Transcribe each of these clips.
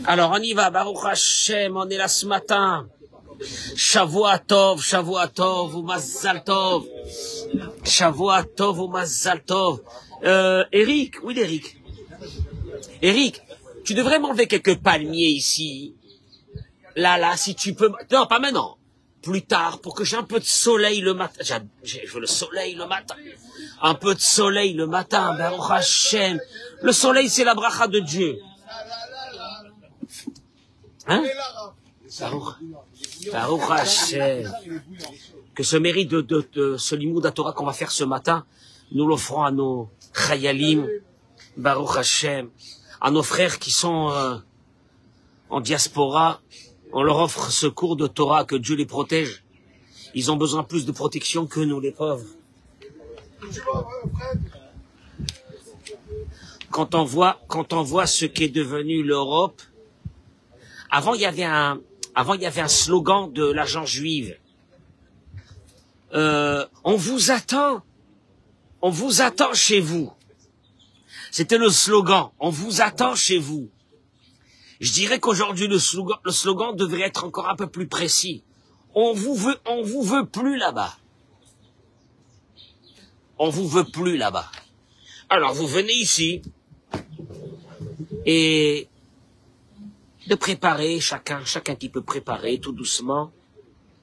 Alors, on y va, Baruch Hashem, on est là ce matin. Shavua Tov, ou Mazal Tov. Shavua Tov, ou Mazal Tov. Eric, oui, Eric. Eric, tu devrais m'enlever quelques palmiers ici. Là, si tu peux. Non, pas maintenant. Plus tard, pour que j'ai un peu de soleil le matin. Je veux le soleil le matin. Un peu de soleil le matin, Baruch Hashem. Le soleil, c'est la bracha de Dieu. Hein? Baruch Hashem. Que ce mérite de ce limoud à Torah qu'on va faire ce matin, nous l'offrons à nos chayalim, Baruch Hashem, à nos frères qui sont en diaspora. On leur offre ce cours de Torah, que Dieu les protège. Ils ont besoin plus de protection que nous, les pauvres. Quand on voit ce qu'est devenu l'Europe, avant il y avait un slogan de l'agence juive. On vous attend chez vous. C'était le slogan. On vous attend chez vous. Je dirais qu'aujourd'hui le slogan devrait être encore un peu plus précis. On vous veut plus là-bas. On vous veut plus là-bas. Alors vous venez ici et de préparer chacun qui peut préparer tout doucement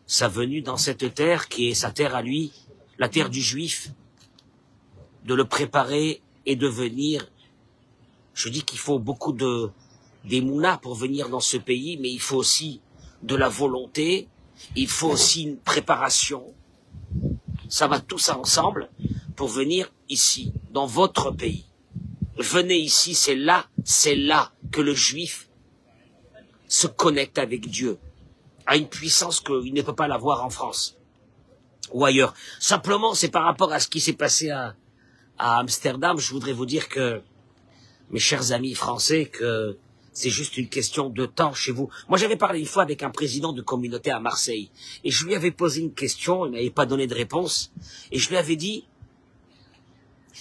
sa venue dans cette terre qui est sa terre à lui, la terre du juif, de le préparer et de venir. Je dis qu'il faut beaucoup d'émouna pour venir dans ce pays, mais il faut aussi de la volonté, il faut aussi une préparation. Ça va tout ça ensemble pour venir ici, dans votre pays. Venez ici, c'est là que le juif se connecte avec Dieu, à une puissance qu'il ne peut pas l'avoir en France ou ailleurs. Simplement, c'est par rapport à ce qui s'est passé à Amsterdam. Je voudrais vous dire que, mes chers amis français, que c'est juste une question de temps chez vous. Moi, j'avais parlé une fois avec un président de communauté à Marseille, et je lui avais posé une question, il n'avait pas donné de réponse, et je lui avais dit,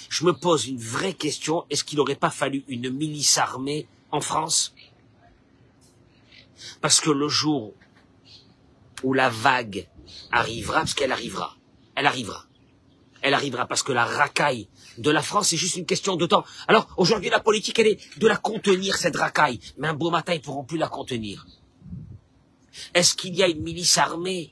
je me pose une vraie question, est-ce qu'il n'aurait pas fallu une milice armée en France? Parce que le jour où la vague arrivera, parce qu'elle arrivera, elle arrivera parce que la racaille de la France, c'est juste une question de temps. Alors, aujourd'hui, la politique, elle est de la contenir, cette racaille. Mais un beau matin, ils ne pourront plus la contenir. Est-ce qu'il y a une milice armée?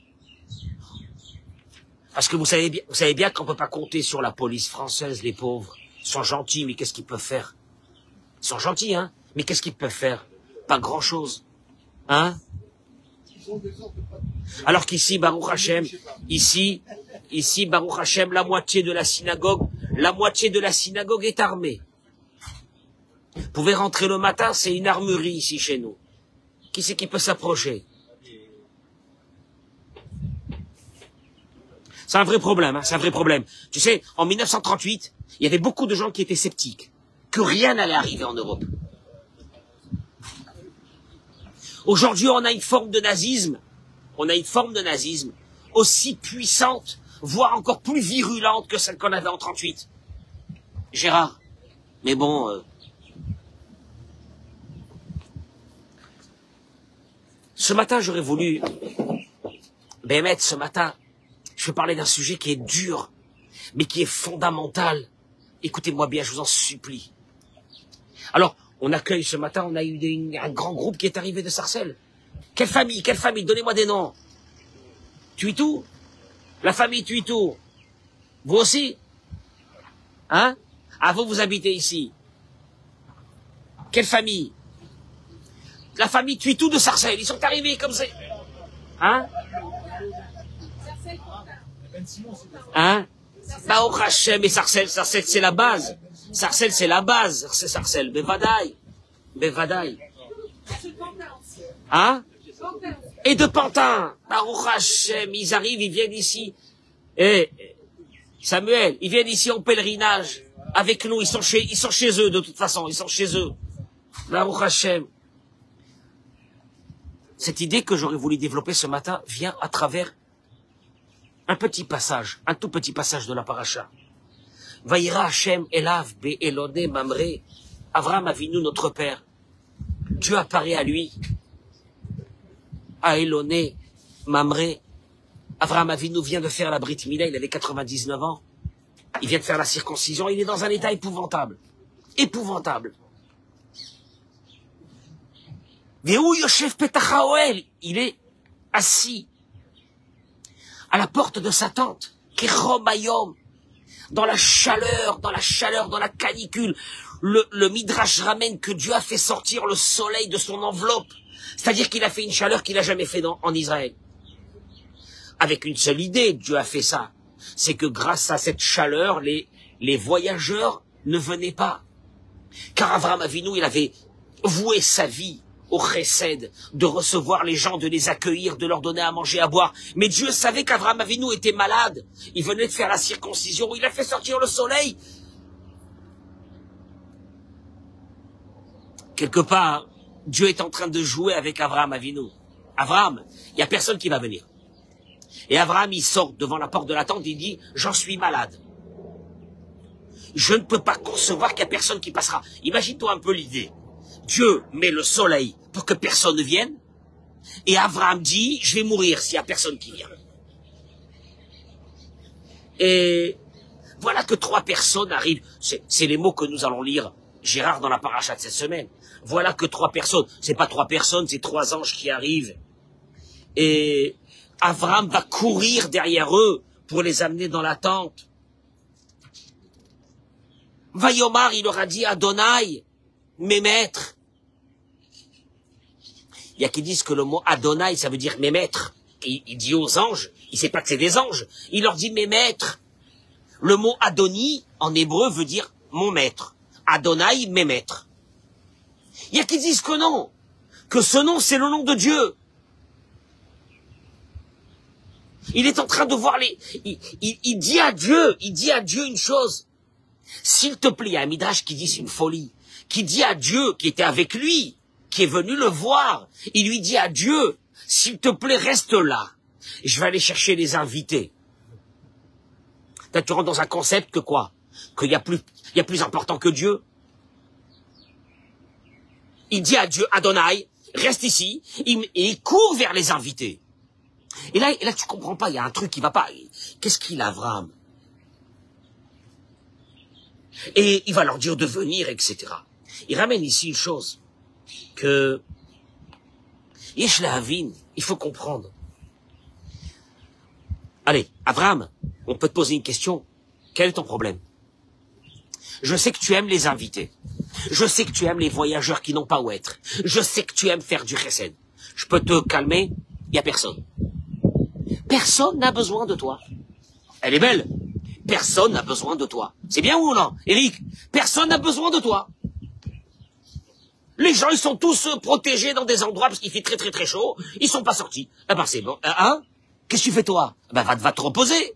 Parce que vous savez bien qu'on ne peut pas compter sur la police française, les pauvres. Ils sont gentils, mais qu'est-ce qu'ils peuvent faire? Ils sont gentils, hein? Mais qu'est-ce qu'ils peuvent faire? Pas grand-chose. Hein? Alors qu'ici, Baruch Hashem, ici, Baruch Hashem, la moitié de la synagogue est armée. Vous pouvez rentrer le matin, c'est une armurerie ici chez nous. Qui c'est qui peut s'approcher? C'est un vrai problème, hein, c'est un vrai problème. Tu sais, en 1938, il y avait beaucoup de gens qui étaient sceptiques, que rien n'allait arriver en Europe. Aujourd'hui, on a une forme de nazisme aussi puissante, voire encore plus virulente que celle qu'on avait en 38. Gérard, mais bon... Ce matin, j'aurais voulu... Bémet, ce matin, je vais parler d'un sujet qui est dur, mais qui est fondamental. Écoutez-moi bien, je vous en supplie. Alors, on accueille ce matin, on a eu un grand groupe qui est arrivé de Sarcelles. Quelle famille, donnez-moi des noms. Tuitou? La famille Tuitou. Vous aussi? Hein? Ah, vous habitez ici. Quelle famille? La famille Tuitou de Sarcelles. Ils sont arrivés comme ça. Hein? Hein? Baruch Hashem et Sarcelles, c'est la base. Sarcelles, c'est la base. C'est Sarcelles. Bevadaï. Hein? Et de Pantin. Baruch Hashem, ils arrivent, ils viennent ici. Et Samuel, ils viennent ici en pèlerinage avec nous. Ils sont chez eux de toute façon. Ils sont chez eux. Baruch Hashem. Cette idée que j'aurais voulu développer ce matin vient à travers un tout petit passage de la paracha. Vaïra Hashem Elav Be'elodé Mamré, Avram Avinu, notre père. Dieu apparaît à lui, à Éloné, Mamré. Avraham Avinu vient de faire la Brit Mila, il avait 99 ans. Il vient de faire la circoncision, il est dans un état épouvantable. Épouvantable. Vehu Yoshev Petach Haoel, il est assis à la porte de sa tente, Kechom Hayom, dans la chaleur, dans la canicule. Le Midrash ramène que Dieu a fait sortir le soleil de son enveloppe. C'est-à-dire qu'il a fait une chaleur qu'il n'a jamais fait en Israël. Avec une seule idée, Dieu a fait ça. C'est que grâce à cette chaleur, les voyageurs ne venaient pas. Car Avraham Avinu, il avait voué sa vie au chesed, de recevoir les gens, de les accueillir, de leur donner à manger, à boire. Mais Dieu savait qu'Avraham Avinu était malade. Il venait de faire la circoncision, il a fait sortir le soleil. Quelque part, Dieu est en train de jouer avec Avraham Avinu. Avraham, il n'y a personne qui va venir. Et Avraham, il sort devant la porte de la tente, il dit, j'en suis malade. Je ne peux pas concevoir qu'il n'y a personne qui passera. Imagine-toi un peu l'idée. Dieu met le soleil pour que personne ne vienne. Et Avraham dit, je vais mourir s'il n'y a personne qui vient. Et voilà que 3 personnes arrivent. C'est les mots que nous allons lire, Gérard, dans la paracha de cette semaine. Voilà que 3 personnes. C'est pas 3 personnes, c'est 3 anges qui arrivent. Et Avraham va courir derrière eux pour les amener dans la tente. Vayomar, il leur a dit, Adonai, mes maîtres. Il y a qui disent que le mot Adonai, ça veut dire mes maîtres. Il dit aux anges, il sait pas que c'est des anges. Il leur dit mes maîtres. Le mot Adoni, en hébreu, veut dire mon maître. Adonai, mes maîtres. Il y a qui disent que non. Que ce nom, c'est le nom de Dieu. Il est en train de voir il dit à Dieu une chose. S'il te plaît, il y a un midrash qui dit c'est une folie. Qui dit à Dieu, qui était avec lui, qui est venu le voir, il lui dit à Dieu, s'il te plaît, reste là. Je vais aller chercher les invités. Là, tu rentres dans un concept que quoi? Qu'il y a plus important que Dieu. Il dit à Dieu, Adonai, reste ici, et il court vers les invités. Et là, tu comprends pas, il y a un truc qui va pas. Qu'est-ce qu'il a, Avraham? Et il va leur dire de venir, etc. Il ramène ici une chose, que Yesh Lahavin, il faut comprendre. Allez, Avraham, on peut te poser une question. Quel est ton problème? Je sais que tu aimes les invités. Je sais que tu aimes les voyageurs qui n'ont pas où être. Je sais que tu aimes faire du chesed. Je peux te calmer, il n'y a personne. Personne n'a besoin de toi. Elle est belle. Personne n'a besoin de toi. C'est bien ou non, Eric? Personne n'a besoin de toi. Les gens, ils sont tous protégés dans des endroits parce qu'il fait très très très chaud. Ils sont pas sortis. Ah ben c'est bon. Hein? Qu'est-ce que tu fais toi? Ben va te reposer.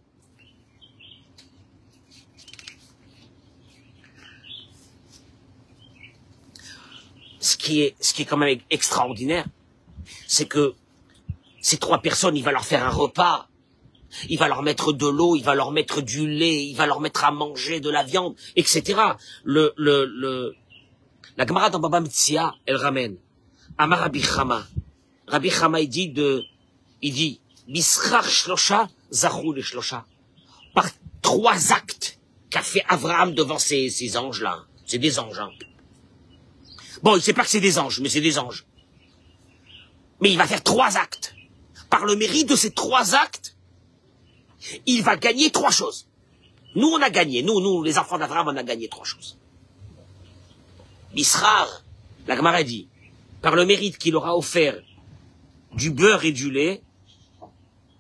Ce qui est quand même extraordinaire, c'est que ces 3 personnes, il va leur faire un repas. Il va leur mettre de l'eau, il va leur mettre du lait, il va leur mettre à manger de la viande, etc. La Gemara dans Baba Metzia, elle ramène. Amar Rabbi Chama. Rabbi Chama, il dit, Bischar Shlosha, Zachou le Shlosha. Par 3 actes qu'a fait Avraham devant ces anges-là. C'est des anges, hein. Bon, il sait pas que c'est des anges, mais c'est des anges. Mais il va faire 3 actes. Par le mérite de ces 3 actes, il va gagner 3 choses. Nous, on a gagné. Nous, les enfants d'Avraham, on a gagné 3 choses. Bisrar, la Gemara dit, par le mérite qu'il aura offert du beurre et du lait,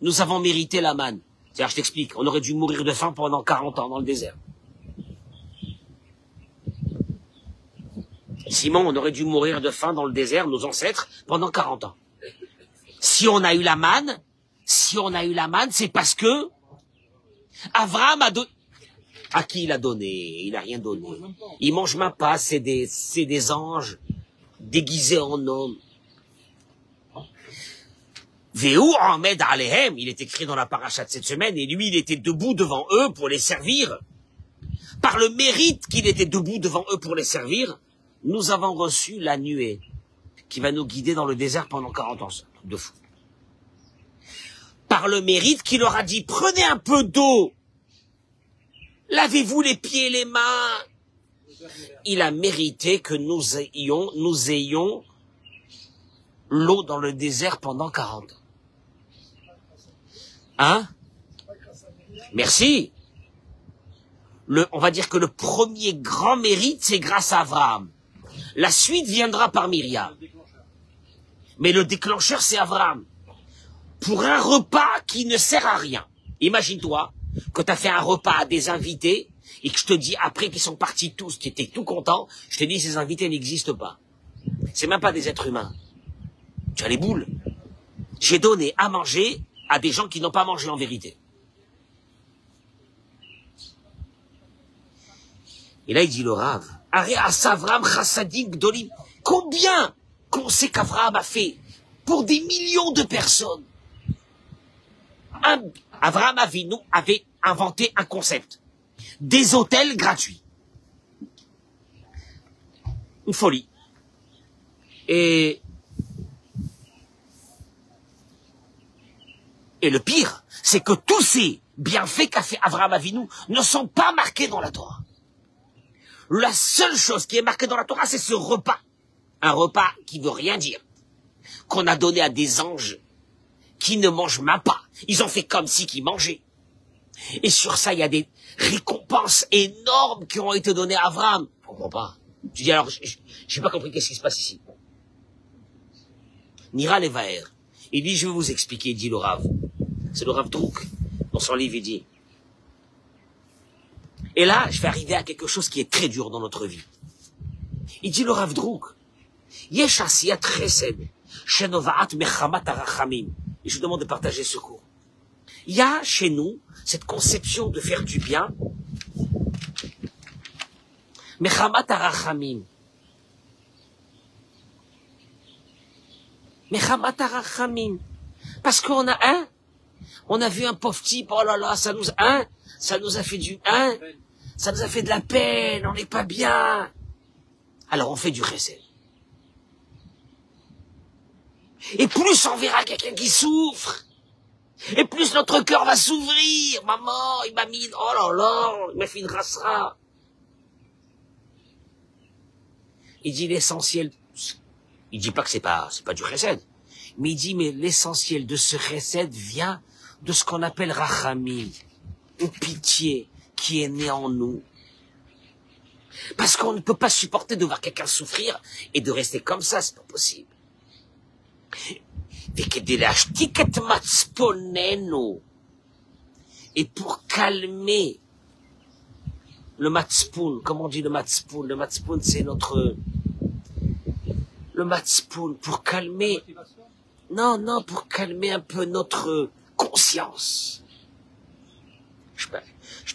nous avons mérité la manne. C'est-à-dire, je t'explique, on aurait dû mourir de faim pendant 40 ans dans le désert. Simon, on aurait dû mourir de faim dans le désert, nos ancêtres, pendant 40 ans. Si on a eu la manne, c'est parce que Avraham a donné. À qui il a donné? Il n'a rien donné. Il mange même pas, c'est des anges déguisés en hommes. Vehu Ahmed Alehem, il est écrit dans la paracha de cette semaine, et lui, il était debout devant eux pour les servir. Par le mérite qu'il était debout devant eux pour les servir, nous avons reçu la nuée. qui va nous guider dans le désert pendant 40 ans. C'est un truc de fou. Par le mérite qu'il leur a dit, prenez un peu d'eau, lavez-vous les pieds et les mains. Il a mérité que nous ayons l'eau dans le désert pendant 40 ans. Hein? Merci. On va dire que le premier grand mérite, c'est grâce à Abraham. La suite viendra par Myriam. Mais le déclencheur, c'est Abraham. Pour un repas qui ne sert à rien. Imagine-toi que tu as fait un repas à des invités et que je te dis, après qu'ils sont partis tous, tu étais tout content, je te dis, ces invités n'existent pas. C'est même pas des êtres humains. Tu as les boules. J'ai donné à manger à des gens qui n'ont pas mangé en vérité. Et là, il dit le Rav, combien qu'on sait qu'Avraham a fait pour des millions de personnes. Avraham avait inventé un concept. Des hôtels gratuits. Une folie. Et le pire, c'est que tous ces bienfaits qu'a fait Avraham Avinu ne sont pas marqués dans la Torah. La seule chose qui est marquée dans la Torah, c'est ce repas. Un repas qui veut rien dire. Qu'on a donné à des anges qui ne mangent même pas. Ils ont fait comme si qu'ils mangeaient. Et sur ça, il y a des récompenses énormes qui ont été données à Avraham. Je comprends pas. Tu dis alors, j'ai pas compris qu'est-ce qui se passe ici. Nira Levaer. Il dit, je vais vous expliquer, dit le Rav. C'est le Rav Drouk. Dans son livre, il dit. Et là, je vais arriver à quelque chose qui est très dur dans notre vie. Il dit le Rav Drouk. Yesh asiyat chesed, shenovaat mechamat arachamim. Et je vous demande de partager ce cours. Il y a chez nous cette conception de faire du bien. Mechamat arachamim. Mechamat arachamim. Parce qu'on a vu un pauvre type, oh là là, ça nous a fait ça nous a fait de la peine, on n'est pas bien. Alors on fait du chesed. Et plus on verra quelqu'un qui souffre, et plus notre cœur va s'ouvrir. Maman, il m'a mis, oh là là, il m'a fait une rassera. Il dit l'essentiel, il dit pas que c'est pas du chesed, mais il dit, mais l'essentiel de ce chesed vient de ce qu'on appelle rachamim, une pitié qui est née en nous. Parce qu'on ne peut pas supporter de voir quelqu'un souffrir et de rester comme ça, c'est pas possible. Et pour calmer le matzpoun, comment on dit le matzpoun? Le matzpoun, c'est le matzpoun, pour calmer, pour calmer un peu notre conscience. Je n'ai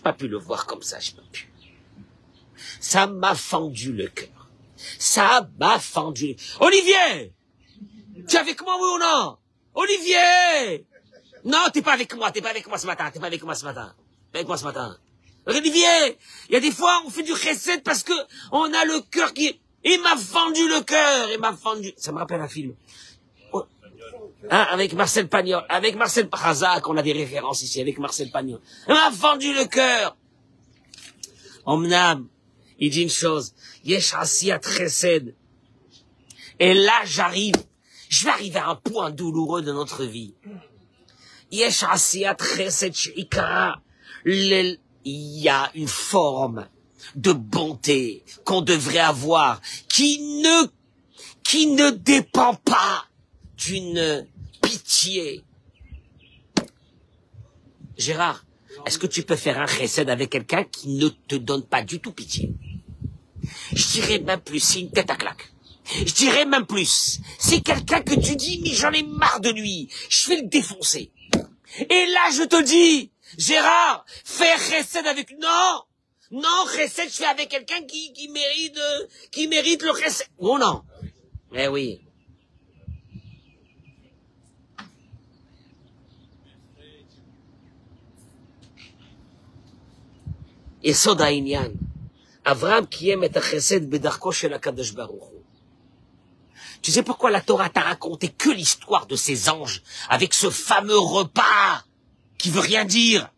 pas pu le voir comme ça, je n'ai pas pu. Ça m'a fendu le cœur. Ça m'a fendu. Olivier! Tu es avec moi, oui ou non? Olivier! Non, t'es pas avec moi ce matin. Olivier! Il y a des fois, on fait du chesed parce que on a le cœur qui... Il m'a fendu le cœur, Ça me rappelle un film. Avec Marcel Pagnol. Avec Marcel Razak, on a des références ici, avec Marcel Pagnol. Il m'a fendu le cœur. Omnam, il dit une chose. Yesh asiyat chesed. Et là, je vais arriver à un point douloureux de notre vie. Yesh asiyat chesed sheikara. Il y a une forme de bonté qu'on devrait avoir qui ne dépend pas d'une pitié. Gérard, est-ce que tu peux faire un chesed avec quelqu'un qui ne te donne pas du tout pitié? Je dirais même plus, c'est une tête à claque. Je dirais même plus, c'est quelqu'un que tu dis, mais j'en ai marre de lui, je vais le défoncer. Et là, je te dis, Gérard, faire chesed avec... Non, chesed, je fais avec quelqu'un qui mérite le chesed. Oh non. Eh oui. Et Soda Inyan. Avraham qui aime et chesed bedarko shel HaKadosh Baruch Hu. Tu sais pourquoi la Torah t'a raconté que l'histoire de ces anges avec ce fameux repas qui veut rien dire?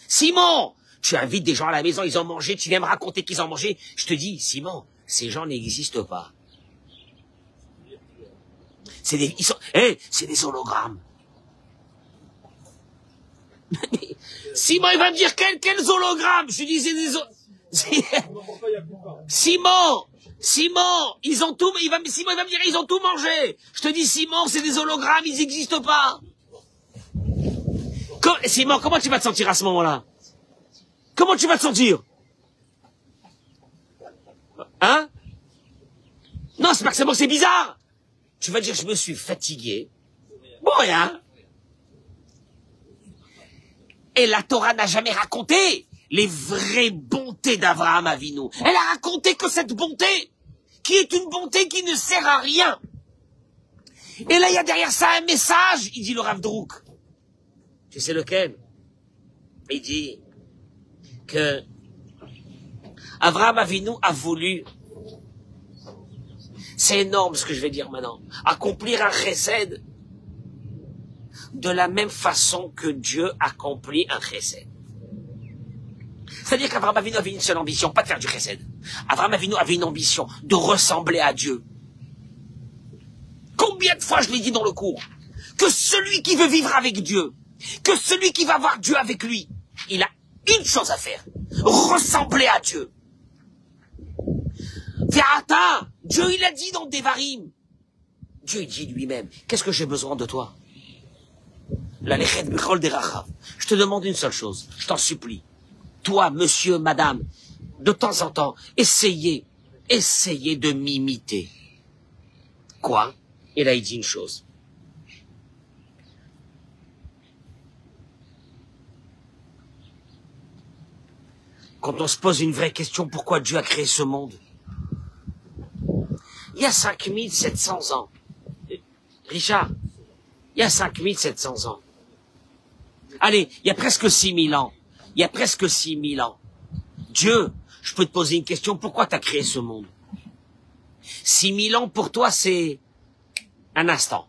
Simon, tu invites des gens à la maison, ils ont mangé, tu viens me raconter qu'ils ont mangé. Je te dis, Simon, ces gens n'existent pas. C'est des hologrammes. Simon, il va me dire quels hologrammes? Je dis, c'est des Simon, ils ont tout, Simon, il va me dire, ils ont tout mangé. Je te dis, Simon, c'est des hologrammes, ils n'existent pas. Simon, comment tu vas te sentir à ce moment-là? Comment tu vas te sentir? Hein? Non, c'est pas que c'est bizarre. Tu vas dire, je me suis fatigué. Bon, rien. Et la Torah n'a jamais raconté les vraies bontés d'Abraham Avinu. Elle a raconté que cette bonté, qui est une bonté qui ne sert à rien. Et là, il y a derrière ça un message, il dit le Rav Drouk. Tu sais lequel? Il dit que Abraham Avinu a voulu, c'est énorme ce que je vais dire maintenant, accomplir un chesed de la même façon que Dieu accomplit un chesed. C'est-à-dire qu'Abraham Avinu avait une seule ambition, pas de faire du chesed. Abraham Avinu avait une ambition de ressembler à Dieu. Combien de fois je l'ai dit dans le cours, que celui qui veut vivre avec Dieu, que celui qui va voir Dieu avec lui, il a une chose à faire, ressembler à Dieu. Ve'ata, Dieu il a dit dans Devarim, Dieu il dit lui-même, qu'est-ce que j'ai besoin de toi? La lechet bechol derachav. Je te demande une seule chose, je t'en supplie. Toi, monsieur, madame, de temps en temps, essayez de m'imiter. Quoi? Et là il dit une chose. Quand on se pose une vraie question, pourquoi Dieu a créé ce monde? Il y a 5700 ans. Richard, il y a 5700 ans. Allez, il y a presque 6000 ans. Il y a presque 6000 ans. Dieu, je peux te poser une question, pourquoi tu as créé ce monde? 6000 ans pour toi, c'est un instant.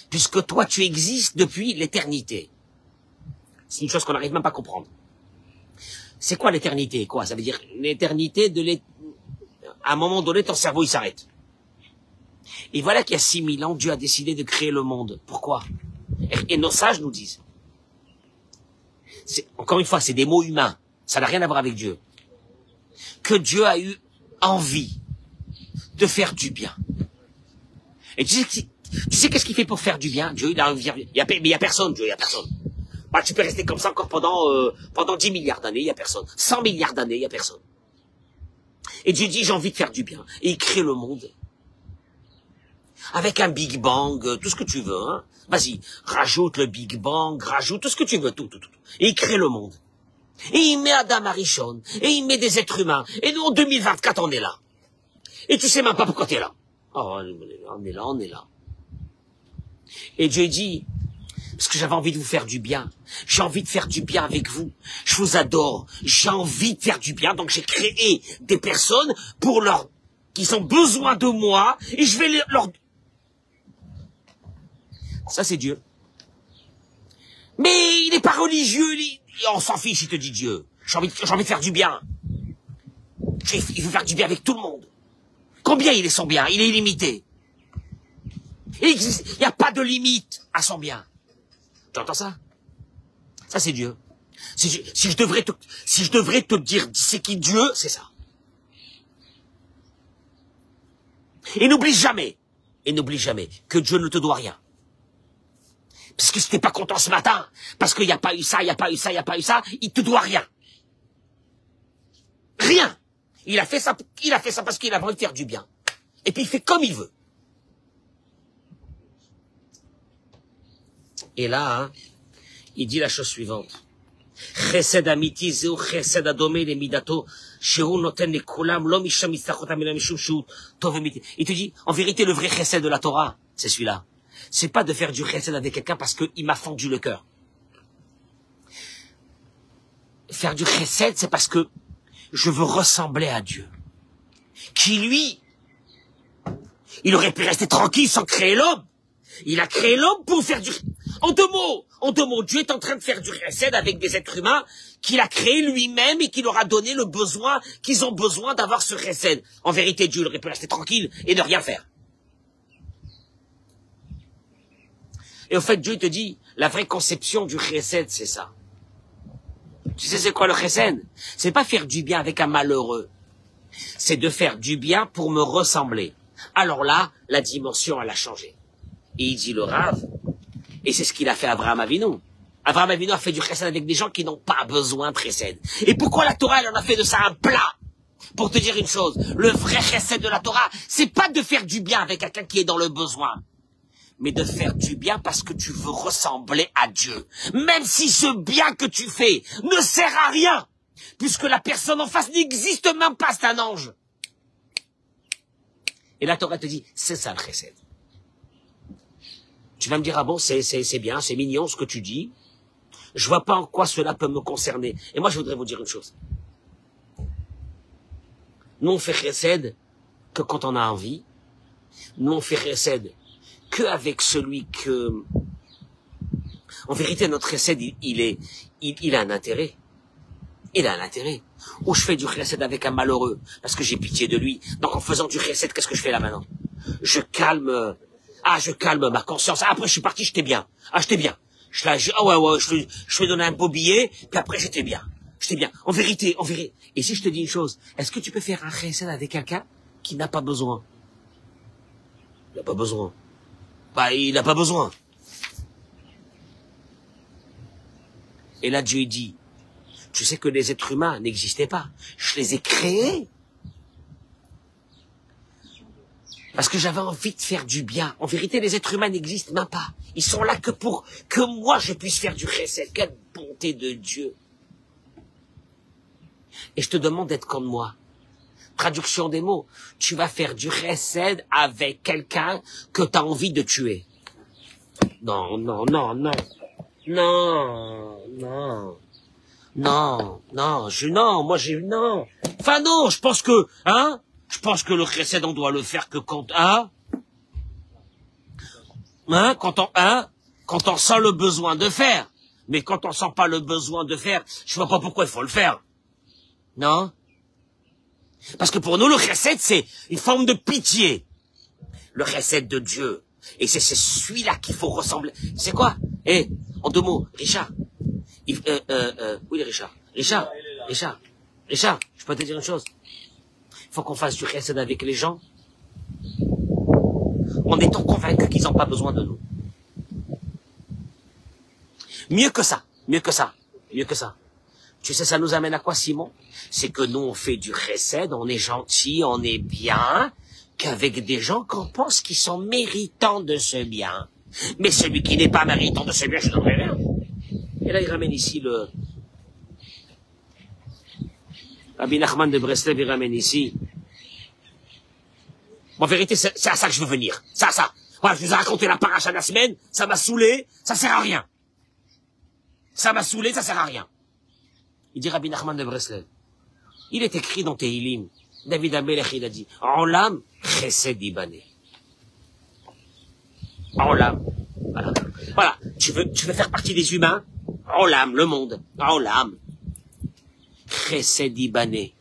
Puisque toi, tu existes depuis l'éternité. C'est une chose qu'on n'arrive même pas à comprendre. C'est quoi l'éternité? Quoi? Ça veut dire l'éternité à un moment donné, ton cerveau, il s'arrête. Et voilà qu'il y a 6000 ans, Dieu a décidé de créer le monde. Pourquoi? Et nos sages nous disent. Encore une fois, c'est des mots humains. Ça n'a rien à voir avec Dieu. Que Dieu a eu envie de faire du bien. Et tu sais qu'est-ce qu'il fait pour faire du bien? Dieu, il a envie. Mais il y a personne, Dieu, il y a personne. Bah, tu peux rester comme ça encore pendant 10 milliards d'années, il y a personne. 100 milliards d'années, il y a personne. Et Dieu dit, j'ai envie de faire du bien. Et il crée le monde. Avec un Big Bang, tout ce que tu veux, hein. Vas-y, rajoute le Big Bang, rajoute tout ce que tu veux, tout. Et il crée le monde. Et il met Adam Arishon, et il met des êtres humains. Et nous, en 2024, on est là. Et tu sais même pas pourquoi t'es là. Oh, on est là. Et Dieu dit, parce que j'avais envie de vous faire du bien. J'ai envie de faire du bien avec vous. Je vous adore. J'ai envie de faire du bien. Donc j'ai créé des personnes qui ont besoin de moi. Et je vais leur... Ça, c'est Dieu. Mais il n'est pas religieux. On s'en fiche, il te dit Dieu. J'ai envie de faire du bien. Il veut faire du bien avec tout le monde. Combien il est son bien? Il est illimité. Il n'y a pas de limite à son bien. Tu entends ça? Ça, c'est Dieu. Si je devrais te dire c'est qui Dieu, c'est ça. Et n'oublie jamais que Dieu ne te doit rien. Parce que si t'es pas content ce matin, parce qu'il n'y a pas eu ça, il te doit rien. Rien. Il a fait ça parce qu'il a envie de faire du bien. Et puis il fait comme il veut. Et là, hein, il dit la chose suivante. Chesed amiti zeu chesed adome le midato shehu noten lekulam lo misham mitzachotam ela mishum shehu tov emiti. Il te dit, en vérité, le vrai chesed de la Torah, c'est celui-là. C'est pas de faire du chesed avec quelqu'un parce qu'il m'a fendu le cœur. Faire du chesed, c'est parce que je veux ressembler à Dieu. Qui, lui, Il aurait pu rester tranquille sans créer l'homme. Il a créé l'homme pour faire du... En deux mots, Dieu est en train de faire du chesed avec des êtres humains qu'il a créés lui-même et qui leur a donné le besoin, qu'ils ont besoin d'avoir ce chesed. En vérité, Dieu aurait pu rester tranquille et ne rien faire. Et au fait, Dieu te dit, la vraie conception du chesed, c'est ça. Tu sais c'est quoi le chesed? C'est pas faire du bien avec un malheureux. C'est de faire du bien pour me ressembler. Alors là, la dimension, elle a changé. Et il dit le Rav, et c'est ce qu'il a fait à Abraham Avinu. Abraham Avinu a fait du chesed avec des gens qui n'ont pas besoin de chesed. Et pourquoi la Torah, elle en a fait de ça un plat? Pour te dire une chose, le vrai chesed de la Torah, c'est pas de faire du bien avec quelqu'un qui est dans le besoin, mais de faire du bien parce que tu veux ressembler à Dieu. Même si ce bien que tu fais ne sert à rien, puisque la personne en face n'existe même pas, c'est un ange. Et la Torah te dit, c'est ça le chesed. Tu vas me dire, ah bon, c'est bien, c'est mignon ce que tu dis. Je vois pas en quoi cela peut me concerner. Et moi, je voudrais vous dire une chose. Nous, on fait chesed que quand on a envie. Nous, on fait chesed que avec celui que... En vérité, notre chesed, il a un intérêt. Il a un intérêt. Ou je fais du chesed avec un malheureux, parce que j'ai pitié de lui. Donc, en faisant du chesed, qu'est-ce que je fais là maintenant? Je calme ma conscience. Ah, après, je suis parti, j'étais bien. Ah, j'étais bien. Je lui ai donné un beau billet, puis après, j'étais bien. J'étais bien. En vérité. Et si je te dis une chose, est-ce que tu peux faire un chesed avec quelqu'un qui n'a pas besoin? Il n'a pas besoin. Bah, il n'a pas besoin. Et là, Dieu dit, tu sais que les êtres humains n'existaient pas. Je les ai créés. Parce que j'avais envie de faire du bien. En vérité, les êtres humains n'existent même pas. Ils sont là que pour que moi, je puisse faire du chesed. Quelle bonté de Dieu. Et je te demande d'être comme moi. Traduction des mots. Tu vas faire du chesed avec quelqu'un que tu as envie de tuer. Non. Non. Enfin non, je pense que le chesed, on doit le faire que quand, quand on sent le besoin de faire. Mais quand on sent pas le besoin de faire, je vois pas pourquoi il faut le faire. Non? Parce que pour nous, le chesed, c'est une forme de pitié. Le chesed de Dieu. Et c'est celui-là qu'il faut ressembler. C'est quoi? En deux mots, Richard. Où est Richard? Richard, je peux te dire une chose. Il faut qu'on fasse du chesed avec les gens en étant convaincus qu'ils n'ont pas besoin de nous. Mieux que ça. Tu sais, ça nous amène à quoi, Simon? C'est que nous, on fait du chesed, on est gentil, on est bien, qu'avec des gens qu'on pense qu'ils sont méritants de ce bien. Mais celui qui n'est pas méritant de ce bien, je ne donnerai rien. Et là, il ramène ici le... Rabbi Nachman de Breslev, il ramène ici... En vérité, c'est à ça que je veux venir. C'est à ça. Voilà, je vous ai raconté la paracha de la semaine, ça m'a saoulé, ça sert à rien. Ça m'a saoulé, ça sert à rien. Il dit Rabbi Nachman de Breslev. Il est écrit dans Tehilim. David Amelech, il a dit, Olam chesed ibané. Olam. Voilà. Tu veux faire partie des humains? Olam, le monde. Olam. Chesed ibané.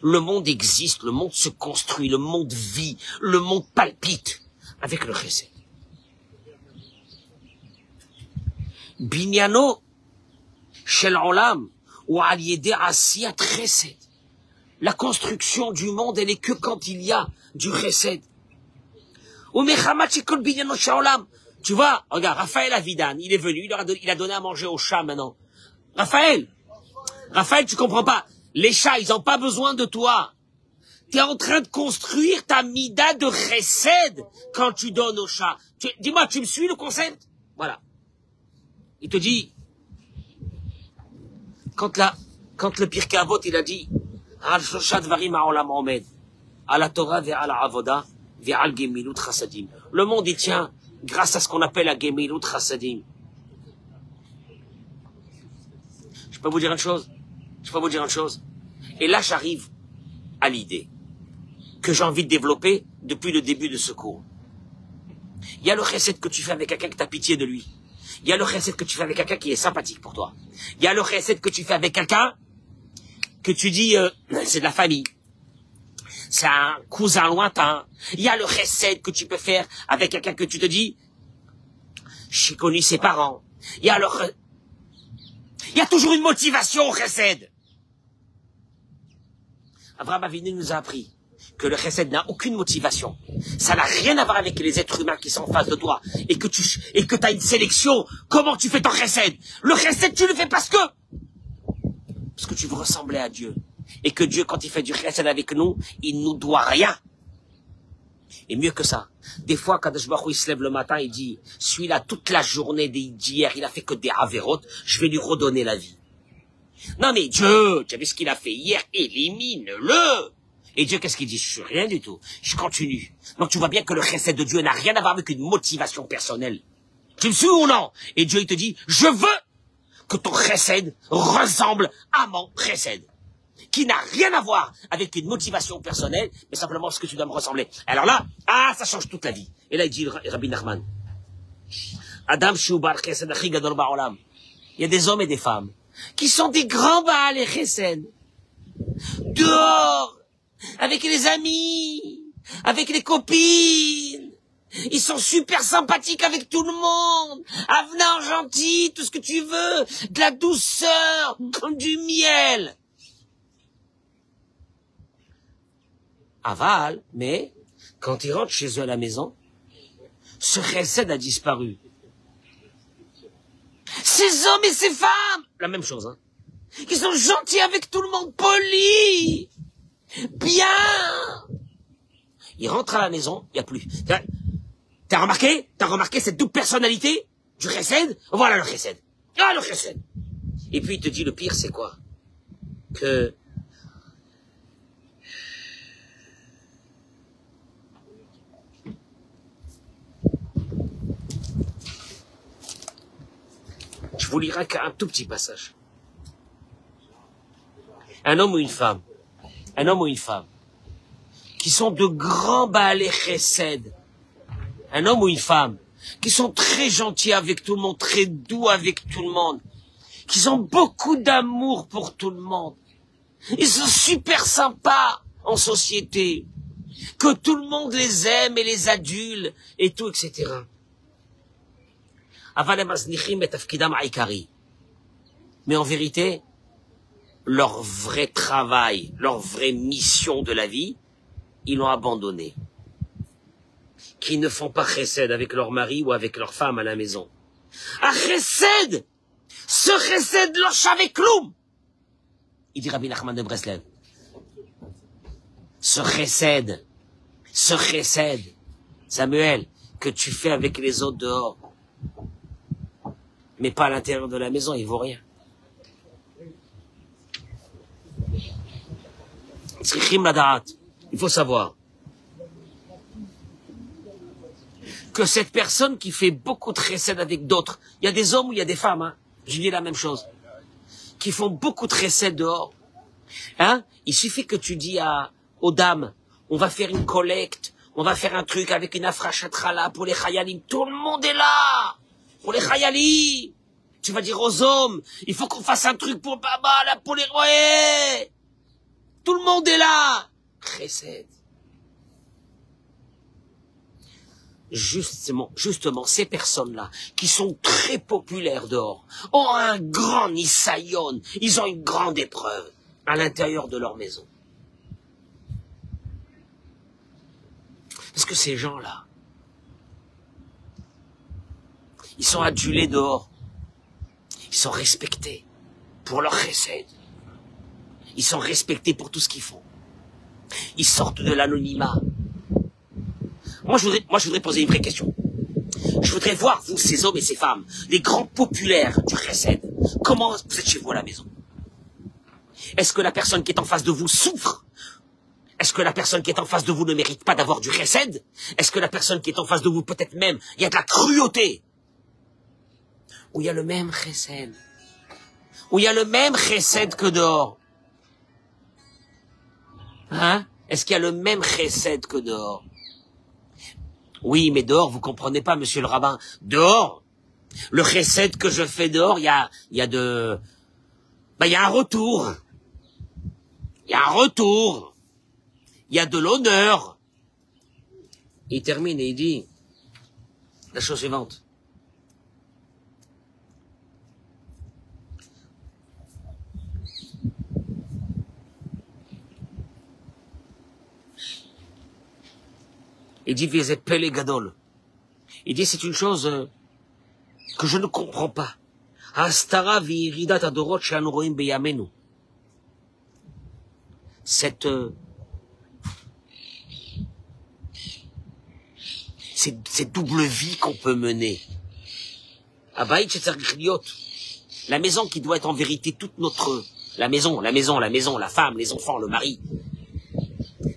Le monde existe, le monde se construit, le monde vit, le monde palpite avec le chesed. Binyano shel olam ou al yedei asiyat chesed. La construction du monde, elle est que quand il y a du chesed. Ou mechamat shekol binyano shel olam. Tu vois, regarde, Raphaël Avidan, il est venu, il a donné à manger aux chats maintenant. Raphaël, tu comprends pas. Les chats, ils n'ont pas besoin de toi. Tu es en train de construire ta mida de chesed quand tu donnes aux chats. Dis-moi, tu me suis le concept? Voilà. Il te dit, quand le Pirkei Avot, il a dit, Al shosha dvarim ha'olam omed, ala Torah ve'al avoda ve'al gemilut chasadim. Le monde, il tient grâce à ce qu'on appelle la gemilut chasadim. Je peux vous dire une chose? Et là, j'arrive à l'idée que j'ai envie de développer depuis le début de ce cours. Il y a le chesed que tu fais avec quelqu'un que tu as pitié de lui. Il y a le chesed que tu fais avec quelqu'un qui est sympathique pour toi. Il y a le chesed que tu fais avec quelqu'un que tu dis, c'est de la famille. C'est un cousin lointain. Il y a le chesed que tu peux faire avec quelqu'un que tu te dis, j'ai connu ses parents. Il y a toujours une motivation au chesed. Abraham Avinu nous a appris que le chesed n'a aucune motivation. Ça n'a rien à voir avec les êtres humains qui sont en face de toi. Et que tu as une sélection. Comment tu fais ton chesed? Le chesed, tu le fais parce que tu veux ressembler à Dieu. Et que Dieu, quand il fait du chesed avec nous, il nous doit rien. Et mieux que ça, des fois, quand il se lève le matin, il dit, celui-là, toute la journée d'hier, il a fait que des avérotes, je vais lui redonner la vie. Non mais Dieu, tu as vu ce qu'il a fait hier, élimine-le. Et Dieu, qu'est-ce qu'il dit? Je suis rien du tout, je continue. Donc tu vois bien que le chesed de Dieu n'a rien à voir avec une motivation personnelle. Tu me suis ou non? Et Dieu, il te dit, je veux que ton chesed ressemble à mon chesed. Qui n'a rien à voir avec une motivation personnelle, mais simplement ce que tu dois me ressembler. Alors là, ça change toute la vie. Et là, il dit Rabbi Nachman, Adam Shubar Chesed Achi Gadol Ba'olam. Il y a des hommes et des femmes qui sont des grands Baal et Chesed. Dehors, avec les amis, avec les copines. Ils sont super sympathiques avec tout le monde. Avenant, gentil, tout ce que tu veux. De la douceur, comme du miel. Aval, mais quand ils rentrent chez eux à la maison, ce chesed a disparu. Ces hommes et ces femmes, la même chose, hein, qui sont gentils avec tout le monde, polis, bien. Ils rentrent à la maison, il n'y a plus. T'as remarqué cette double personnalité du chesed? Voilà le chesed. Ah, le chesed. Et puis il te dit, le pire, c'est quoi? Que je vous lirai qu'un tout petit passage. Un homme ou une femme, qui sont de grands Baalei Chesed, un homme ou une femme, qui sont très gentils avec tout le monde, très doux avec tout le monde, qui ont beaucoup d'amour pour tout le monde, ils sont super sympas en société, que tout le monde les aime et les adule, et tout, etc. Mais en vérité, leur vrai travail, leur vraie mission de la vie, ils l'ont abandonné. Qui ne font pas chesed avec leur mari ou avec leur femme à la maison. Ah, chesed! Ce chesed lo shave kloum! Il dit Rabbi Nachman de Breslev. Ce chesed, Samuel, que tu fais avec les autres dehors, mais pas à l'intérieur de la maison, il vaut rien. Il faut savoir que cette personne qui fait beaucoup de chesed avec d'autres, il y a des hommes ou il y a des femmes, hein, je dis la même chose, qui font beaucoup de chesed dehors, hein, il suffit que tu dis aux dames, on va faire une collecte, on va faire un truc avec une afrachatrala pour les chayalim, tout le monde est là, pour les chayalim. Tu vas dire aux hommes, il faut qu'on fasse un truc pour Baba, là, pour les rois. Tout le monde est là. Chesed. Justement, ces personnes-là, qui sont très populaires dehors, ont un grand nisayon, ils ont une grande épreuve à l'intérieur de leur maison. Parce que ces gens-là, ils sont adulés dehors. Ils sont respectés pour leur chesed. Ils sont respectés pour tout ce qu'ils font. Ils sortent de l'anonymat. Moi, je voudrais poser une vraie question. Je voudrais voir, vous, ces hommes et ces femmes, les grands populaires du chesed, comment vous êtes chez vous à la maison? Est-ce que la personne qui est en face de vous souffre? Est-ce que la personne qui est en face de vous ne mérite pas d'avoir du chesed? Est-ce que la personne qui est en face de vous, peut-être même, il y a de la cruauté? Où il y a le même chesed. Où il y a le même chesed que dehors. Hein? Est-ce qu'il y a le même chesed que dehors? Oui, mais dehors, vous comprenez pas, monsieur le rabbin. Dehors, le chesed que je fais dehors, il y a un retour. Il y a un retour. Il y a de l'honneur. Il termine et il dit la chose suivante. Il dit Veze Pele Gadol. Il dit c'est une chose que je ne comprends pas. Astara v'iridat adorot she'anu roim beyamenu. Cette double vie qu'on peut mener. Abaït shetzarich liot. La maison qui doit être en vérité toute notre... La maison, la femme, les enfants, le mari.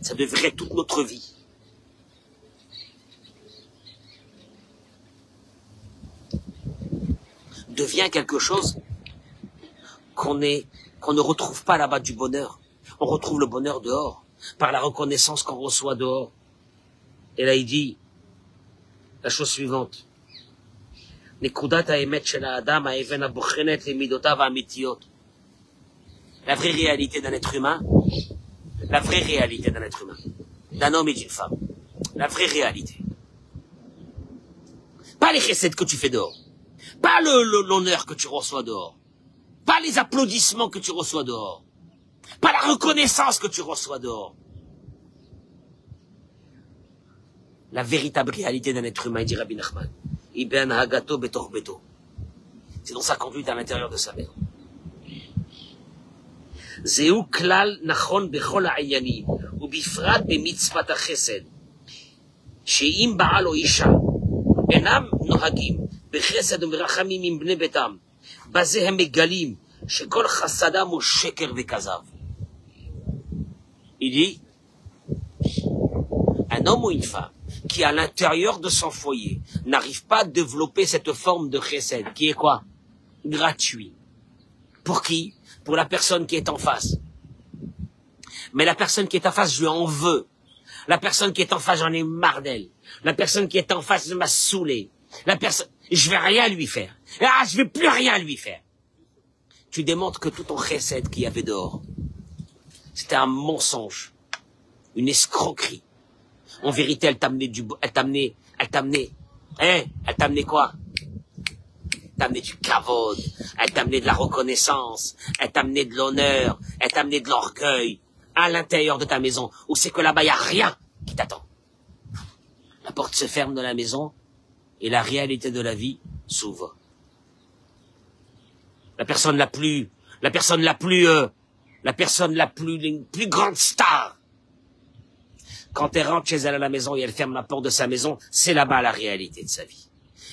Ça devrait être toute notre vie. Devient quelque chose qu'on ne retrouve pas là-bas du bonheur. On retrouve le bonheur dehors, par la reconnaissance qu'on reçoit dehors. Et là, il dit la chose suivante. La vraie réalité d'un être humain, d'un homme et d'une femme, la vraie réalité. Pas les recettes que tu fais dehors. Pas l'honneur que tu reçois dehors. Pas les applaudissements que tu reçois dehors. Pas la reconnaissance que tu reçois dehors. La véritable réalité d'un être humain, dit Rabbi Nachman. Iben hagato betor beto. C'est dans sa conduite à l'intérieur de sa maison. Zeu klal nachon bechol ha'ayanim, ubifrat b'mitzvat ha'chesed, she'im ba'al o isha, enam nohagim, בחסד ומרחמים עם בני ביתם, בזה הם מגלים שכל חסדם הוא שקר וכזב. Il dit, un homme ou une femme qui à l'intérieur de son foyer n'arrive pas à développer cette forme de chesed, qui est quoi? Gratuit. Pour qui? Pour la personne qui est en face. Mais la personne qui est en face, je lui en veux. La personne qui est en face, j'en ai marre d'elle. La personne qui est en face m'a saoulé. La personne, je vais rien lui faire. Ah, je vais plus rien lui faire. Tu démontres que tout ton chesed qu'il y avait dehors, c'était un mensonge, une escroquerie. En vérité, elle t'amenait quoi? Elle t'amenait du kavod, elle t'amenait de la reconnaissance, elle t'amenait de l'honneur, elle t'amenait de l'orgueil à l'intérieur de ta maison, où c'est que là-bas, il n'y a rien qui t'attend. La porte se ferme de la maison, et la réalité de la vie s'ouvre. La personne la plus grande star. Quand elle rentre chez elle à la maison et elle ferme la porte de sa maison, c'est là-bas la réalité de sa vie.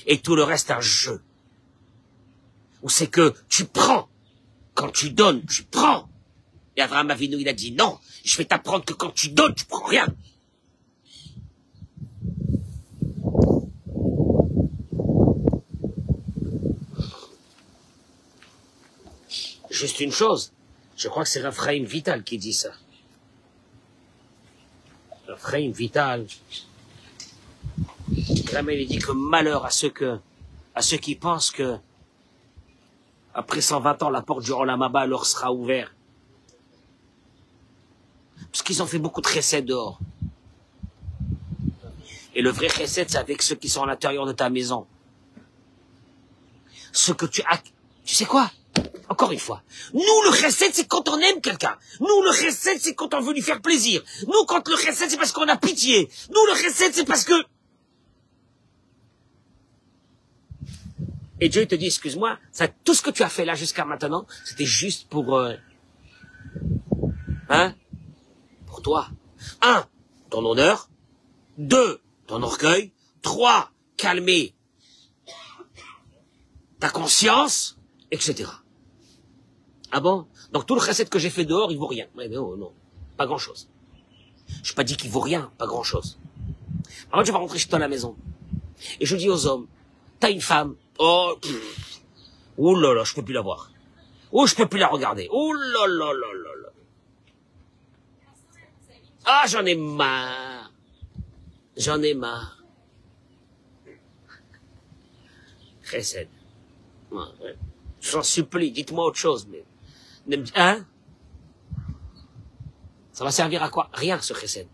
Et tout le reste un jeu. Où c'est que tu prends. Quand tu donnes, tu prends. Et Abraham Avinu, il a dit non, je vais t'apprendre que quand tu donnes, tu prends rien. Juste une chose, je crois que c'est Raphaël Vital qui dit ça. Raphaël Vital, il dit que malheur à ceux qui pensent que après 120 ans, la porte du Olam Haba leur sera ouverte. Parce qu'ils ont fait beaucoup de chesed dehors. Et le vrai chesed, c'est avec ceux qui sont à l'intérieur de ta maison. Ce que tu as... Tu sais quoi? Encore une fois. Nous, le chesed, c'est quand on aime quelqu'un. Nous, le chesed, c'est quand on veut lui faire plaisir. Nous, quand le chesed, c'est parce qu'on a pitié. Nous, le chesed, c'est parce que... Et Dieu te dit, excuse-moi, tout ce que tu as fait là jusqu'à maintenant, c'était juste pour... Pour toi. 1, ton honneur. 2, ton orgueil. 3, calmer ta conscience, etc. Ah bon? Donc tout le chesed que j'ai fait dehors, il vaut rien. Mais non, non, pas grand-chose. Je n'ai pas dit qu'il vaut rien, pas grand-chose. Par contre, je vais rentrer chez toi à la maison. Et je dis aux hommes, t'as une femme. Oh là là, je peux plus la voir. Oh, je peux plus la regarder. Oh là là là là là. Ah, j'en ai marre. J'en ai marre. Chesed. Ouais, ouais. J'en supplie, dites-moi autre chose, mais... Hein? Ça va servir à quoi? Rien, ce chesed.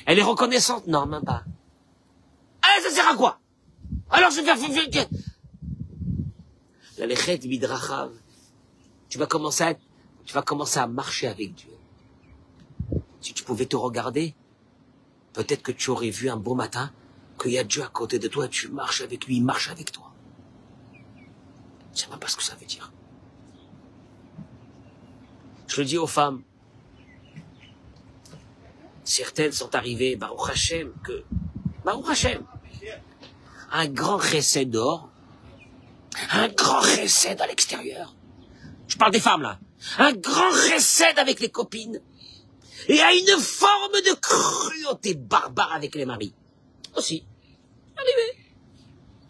Elle est reconnaissante? Non, même pas. Ah, ça sert à quoi? Alors je vais faire... La lechet midrachav. Tu vas commencer à marcher avec Dieu. Si tu pouvais te regarder, peut-être que tu aurais vu un beau matin qu'il y a Dieu à côté de toi et tu marches avec lui, il marche avec toi. Je sais même pas ce que ça veut dire. Je le dis aux femmes. Certaines sont arrivées, Baruch Hashem, un grand chesed dehors, un grand chesed à l'extérieur. Je parle des femmes, là. Un grand chesed avec les copines. Et à une forme de cruauté barbare avec les maris. Aussi. Arrivé.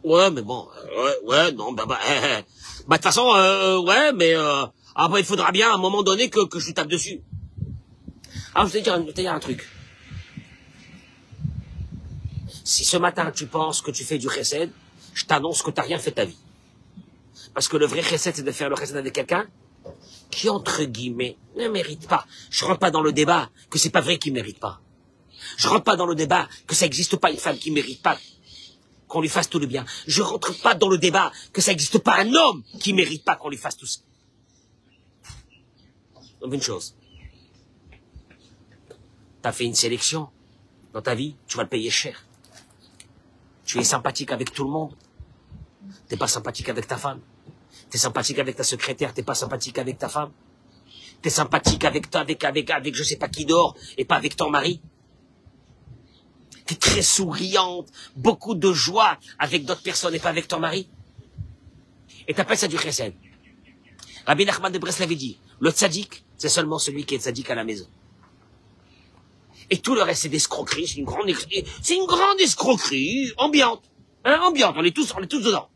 Ouais, mais bon, ouais, non, de toute façon, ouais, mais après, il faudra bien à un moment donné que je lui tape dessus. Alors, je vais te dire un truc. Si ce matin, tu penses que tu fais du chesed, je t'annonce que tu n'as rien fait de ta vie. Parce que le vrai chesed, c'est de faire le chesed avec quelqu'un qui, entre guillemets, ne mérite pas. Je rentre pas dans le débat que c'est pas vrai qu'il mérite pas. Je rentre pas dans le débat que ça n'existe pas une femme qui mérite pas qu'on lui fasse tout le bien. Je rentre pas dans le débat que ça n'existe pas un homme qui mérite pas qu'on lui fasse tout ça. Donc une chose. T'as fait une sélection dans ta vie, tu vas le payer cher. Tu es sympathique avec tout le monde. T'es pas sympathique avec ta femme. T'es sympathique avec ta secrétaire, t'es pas sympathique avec ta femme. T'es sympathique avec je sais pas qui dehors et pas avec ton mari. T'es très souriante, beaucoup de joie avec d'autres personnes et pas avec ton mari. Et t'appelles ça du chesed. Rabbi Nachman de Breslev avait dit, le tzaddik, c'est seulement celui qui est tzaddik à la maison. Et tout le reste, c'est d'escroquerie, c'est une grande escroquerie ambiante. Hein, ambiante, on est tous dedans.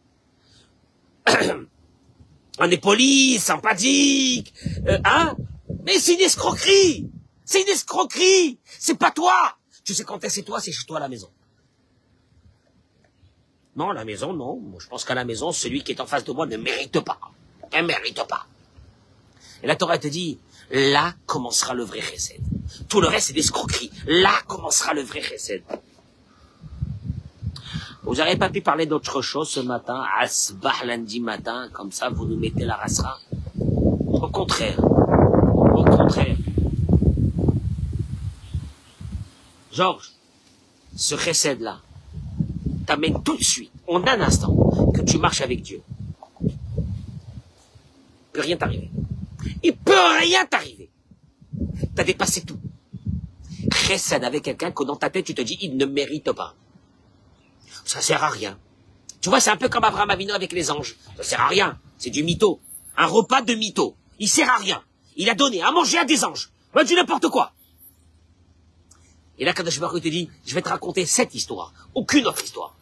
On est poli, sympathique, hein? Mais c'est une escroquerie! C'est une escroquerie! C'est pas toi! Tu sais quand c'est toi, c'est chez toi à la maison. Non, à la maison, non. Moi, je pense qu'à la maison, celui qui est en face de moi ne mérite pas. Elle mérite pas. Et la Torah te dit, là commencera le vrai chesed. Tout le reste, c'est l'escroquerie. Là commencera le vrai chesed. Vous n'avez pas pu parler d'autre chose ce matin, asbah lundi matin, comme ça vous nous mettez la rasera. Au contraire. Au contraire. Georges, ce chesed-là t'amène tout de suite, en un instant, que tu marches avec Dieu. Il ne peut rien t'arriver. Il peut rien t'arriver. T'as dépassé tout. Chesed avec quelqu'un que dans ta tête tu te dis, il ne mérite pas. Ça sert à rien. Tu vois, c'est un peu comme Abraham Avinu avec les anges. Ça sert à rien. C'est du mytho. Un repas de mytho. Il sert à rien. Il a donné à manger à des anges. Moi, du n'importe quoi. Et là, Kadosh Baruch Hu te dit, je vais te raconter cette histoire. Aucune autre histoire.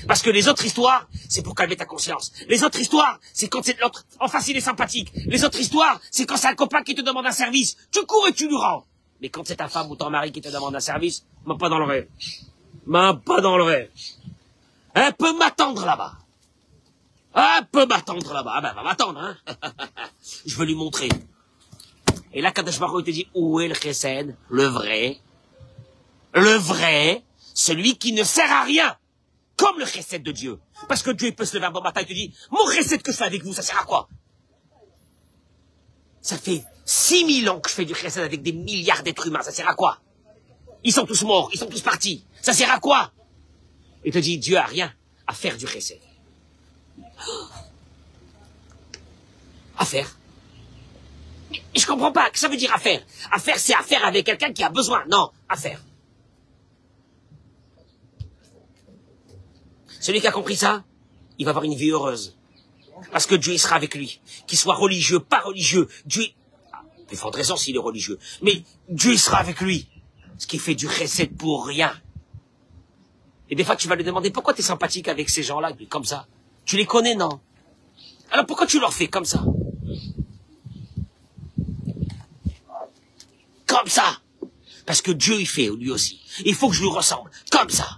Parce que les autres histoires, c'est pour calmer ta conscience. Les autres histoires, c'est quand c'est l'autre, en face il est sympathique. Les autres histoires, c'est quand c'est un copain qui te demande un service. Tu cours et tu lui rends. Mais quand c'est ta femme ou ton mari qui te demande un service, même pas dans le rêve. Même pas dans le rêve. Elle peut m'attendre là-bas. Elle peut m'attendre là-bas. Ah ben, elle va m'attendre, hein. Je veux lui montrer. Et là, Kadosh Baruch Hu te dit, où est le chesed? Le vrai, celui qui ne sert à rien. Comme le chesed de Dieu. Parce que Dieu, il peut se lever un bon matin et te dire, mon chesed que je fais avec vous, ça sert à quoi? Ça fait 6000 ans que je fais du chesed avec des milliards d'êtres humains, ça sert à quoi? Ils sont tous morts, ils sont tous partis. Ça sert à quoi? Il te dit, Dieu a rien à faire du chesed. À faire. Je comprends pas, que ça veut dire à faire? À faire, c'est à faire avec quelqu'un qui a besoin. Non, à faire. Celui qui a compris ça, il va avoir une vie heureuse. Parce que Dieu, il sera avec lui. Qu'il soit religieux, pas religieux. Dieu, il faut de raison s'il est religieux. Mais Dieu, il sera avec lui. Ce qui fait du chesed pour rien. Et des fois, tu vas lui demander, pourquoi tu es sympathique avec ces gens-là, comme ça? Tu les connais, non? Alors pourquoi tu leur fais comme ça? Comme ça. Parce que Dieu, il fait, lui aussi. Il faut que je lui ressemble. Comme ça.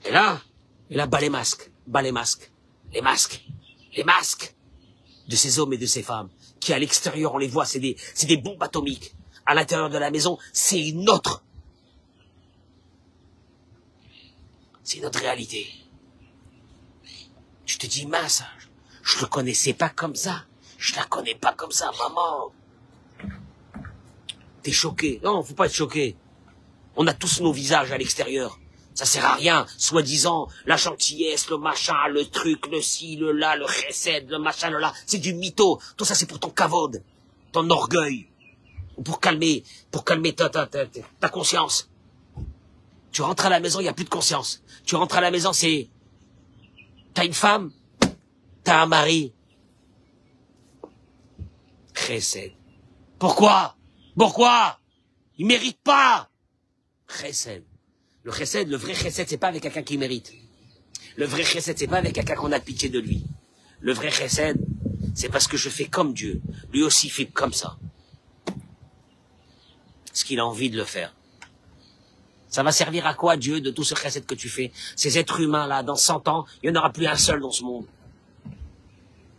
Et là, Et là, bas les masques, les masques de ces hommes et de ces femmes, qui à l'extérieur, on les voit, c'est des bombes atomiques. À l'intérieur de la maison, c'est une autre réalité. Tu te dis, mince, je le connaissais pas comme ça. Je la connais pas comme ça, maman. T'es choqué. Non, faut pas être choqué. On a tous nos visages à l'extérieur. Ça sert à rien, soi-disant, la gentillesse, le machin, le truc, le ci, le là, le chesed, le machin, le là. C'est du mytho. Tout ça, c'est pour ton kavod, ton orgueil. Ou pour calmer ta conscience. Tu rentres à la maison, il n'y a plus de conscience. Tu rentres à la maison, c'est... T'as une femme, t'as un mari. Chesed. Pourquoi? Il mérite pas. Chesed. Le chesed, le vrai chesed, c'est pas avec quelqu'un qui mérite. Le vrai chesed, c'est pas avec quelqu'un qu'on a pitié de lui. Le vrai chesed, c'est parce que je fais comme Dieu. Lui aussi fait comme ça. Ce qu'il a envie de le faire. Ça va servir à quoi, Dieu, de tout ce chesed que tu fais? Ces êtres humains-là, dans 100 ans, il n'y en aura plus un seul dans ce monde.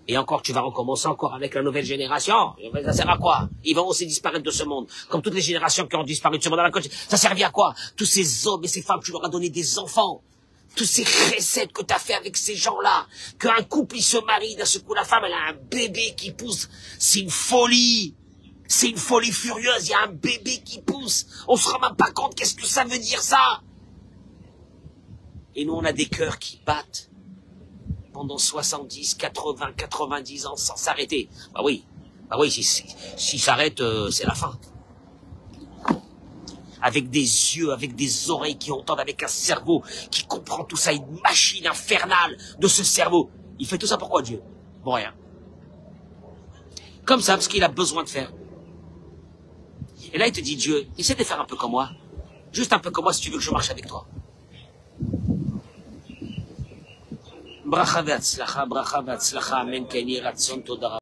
Et encore, tu vas recommencer encore avec la nouvelle génération. Ça sert à quoi? Ils vont aussi disparaître de ce monde. Comme toutes les générations qui ont disparu de ce monde. Ça servait à quoi? Tous ces hommes et ces femmes, tu leur as donné des enfants. Tous ces recettes que tu as fait avec ces gens-là. Qu'un couple, il se marie, d'un seul coup, la femme, elle a un bébé qui pousse. C'est une folie. C'est une folie furieuse. Il y a un bébé qui pousse. On se rend même pas compte qu'est-ce que ça veut dire, ça. Et nous, on a des cœurs qui battent pendant 70, 80, 90 ans sans s'arrêter. Bah oui, s'il s'arrête, c'est la fin. Avec des yeux, avec des oreilles qui entendent, avec un cerveau qui comprend tout ça, une machine infernale de ce cerveau. Il fait tout ça pourquoi, Dieu? Bon, rien. Comme ça, parce qu'il a besoin de faire. Et là, il te dit, Dieu, essaie de faire un peu comme moi. Juste un peu comme moi si tu veux que je marche avec toi. ברכה והצלחה, אמן כן יהי רצון, תודה רבה.